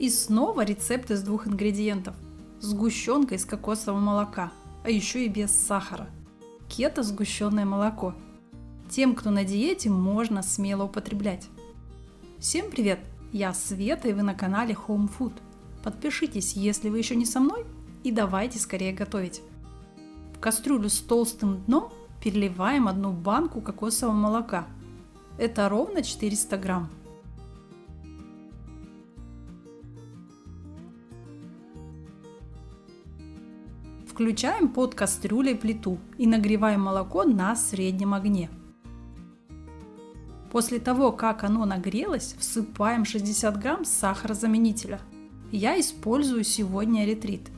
И снова рецепт из 2 ингредиентов. Сгущенка из кокосового молока, а еще и без сахара. Кето-сгущенное молоко. Тем, кто на диете, можно смело употреблять. Всем привет! Я Света, и вы на канале Home Food. Подпишитесь, если вы еще не со мной, и давайте скорее готовить. В кастрюлю с толстым дном переливаем 1 банку кокосового молока. Это ровно 400 грамм. Включаем под кастрюлей плиту и нагреваем молоко на среднем огне. После того, как оно нагрелось, всыпаем 60 грамм сахарозаменителя. Я использую сегодня эритрит.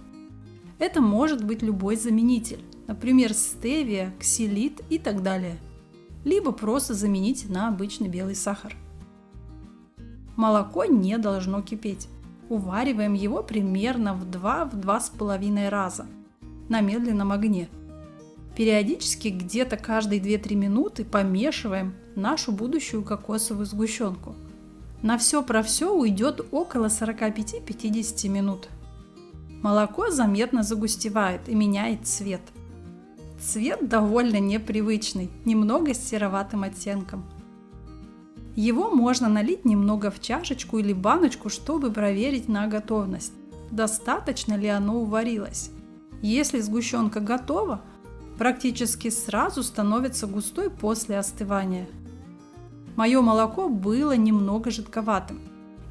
Это может быть любой заменитель, например, стевия, ксилит и так далее. Либо просто замените на обычный белый сахар. Молоко не должно кипеть. Увариваем его примерно в 2-2,5 раза на медленном огне. Периодически где-то каждые 2-3 минуты помешиваем нашу будущую кокосовую сгущенку. На все про все уйдет около 45-50 минут. Молоко заметно загустевает и меняет цвет. Цвет довольно непривычный, немного с сероватым оттенком. Его можно налить немного в чашечку или баночку, чтобы проверить на готовность, достаточно ли оно уварилось. Если сгущенка готова, практически сразу становится густой после остывания. Мое молоко было немного жидковатым.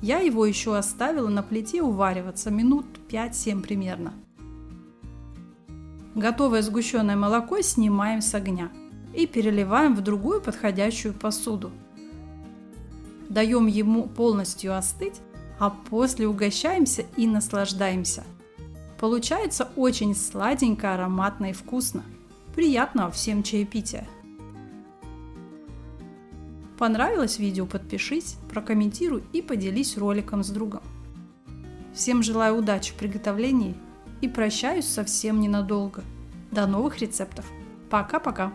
Я его еще оставила на плите увариваться минут 5-7 примерно. Готовое сгущенное молоко снимаем с огня и переливаем в другую подходящую посуду. Даем ему полностью остыть, а после угощаемся и наслаждаемся. Получается очень сладенько, ароматно и вкусно. Приятного всем чаепития! Понравилось видео? Подпишись, прокомментируй и поделись роликом с другом. Всем желаю удачи в приготовлении и прощаюсь совсем ненадолго. До новых рецептов. Пока-пока!